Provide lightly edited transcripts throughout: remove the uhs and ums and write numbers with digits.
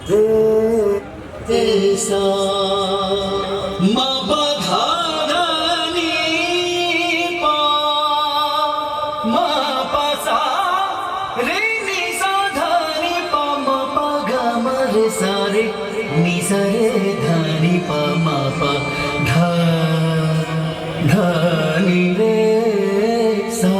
रे सा मा पा धा धा नी पा मा पा सा रे नी सा धा नी पा मा पा गा मा रे सा रे नी सा रे धा नी पा मा पा धा धा नी रे सा।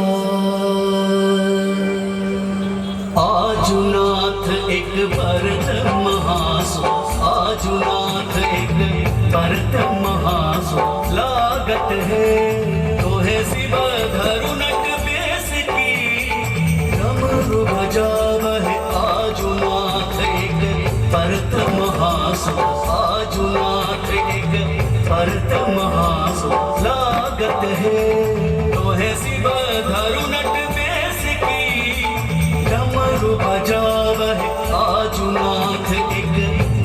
आजुनाथ एक भरत महासो आजुनाथ एक भरत महासो लागत है तो है शिव धरु नट बेस की डमरू बजावह आजुनाथ एक भरत महासो आजुनाथ एक भरत महासो लागत है तो है शिव धरु नट बेस की डमरू बजावह आजुनाथ एक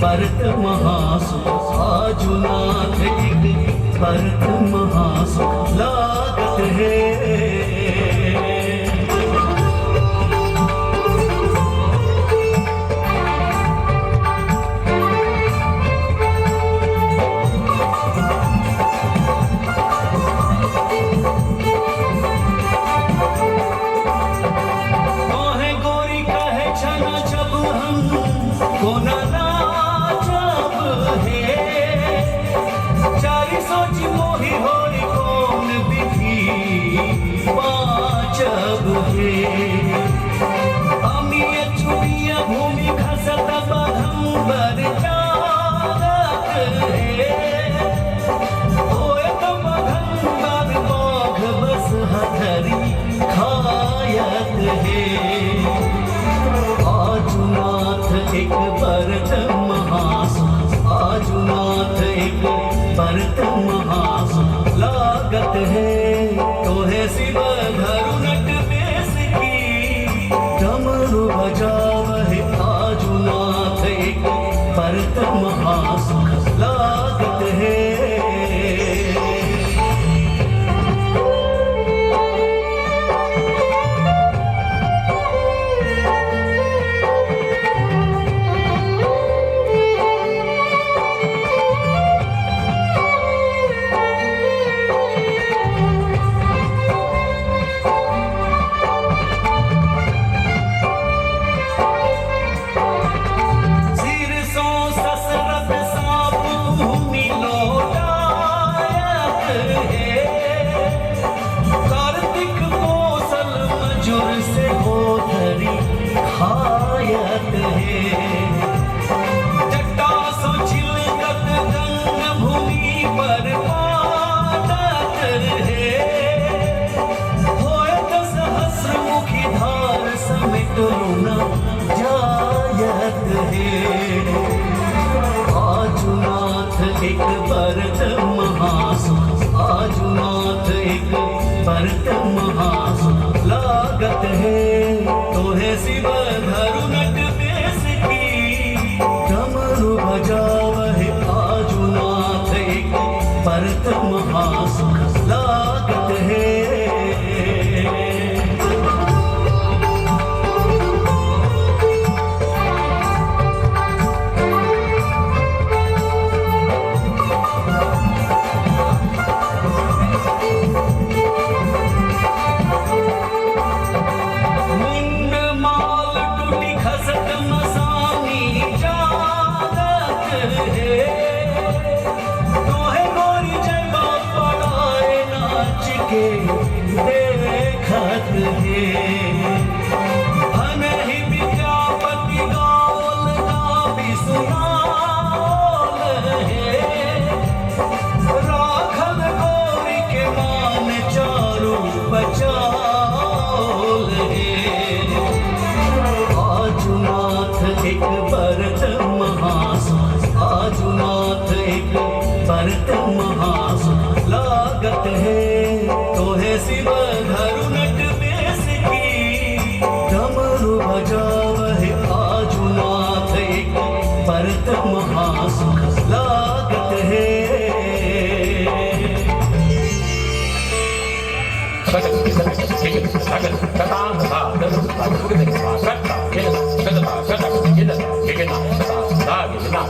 भरत महासो आजुनाथ एक भरत महासो लागत है। भूमि खसत बघम्बर जागत है होए तो बघम्बर बाघ बस हथरी खायत है। आजुनाथ एक भरत महासो आजुनाथ एक भरत महासो लागत है तो है शिव धरु नट बेस की डमरू बजावह आजुनाथ एक भरत महासो लागत है। आजुनाथ एक भरत महासो आजुनाथ एक भरत महासो लागत है तो है शिव धरु नट बेस की डमरू बजावह आजुनाथ एक भरत महासो लागत है। देखत है अनहि विद्यापति गावल गावी सुनावल है राखल गौरी के मान चारू बचावल है। आजुनाथ एक भरत महासो आजुनाथ एक भरत महासो लागत है तो है शिव धरु नट बेस की डमरू बजावह आजुनाथ एक भरत महासो लागत है। Kata Da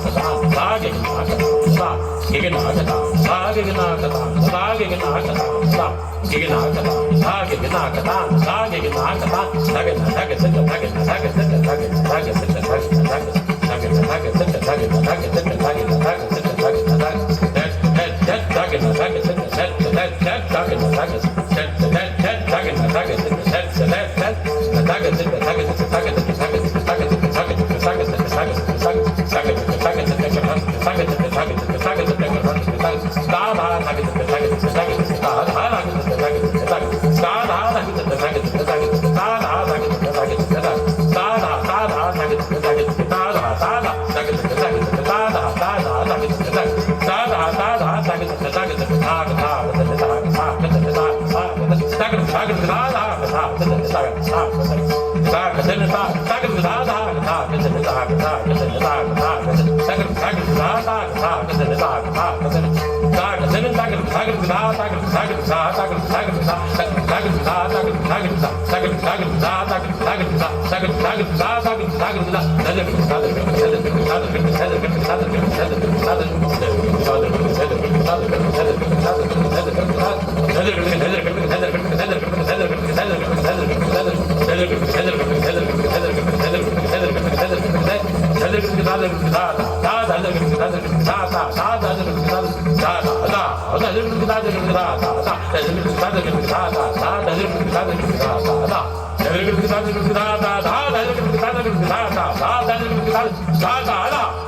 da da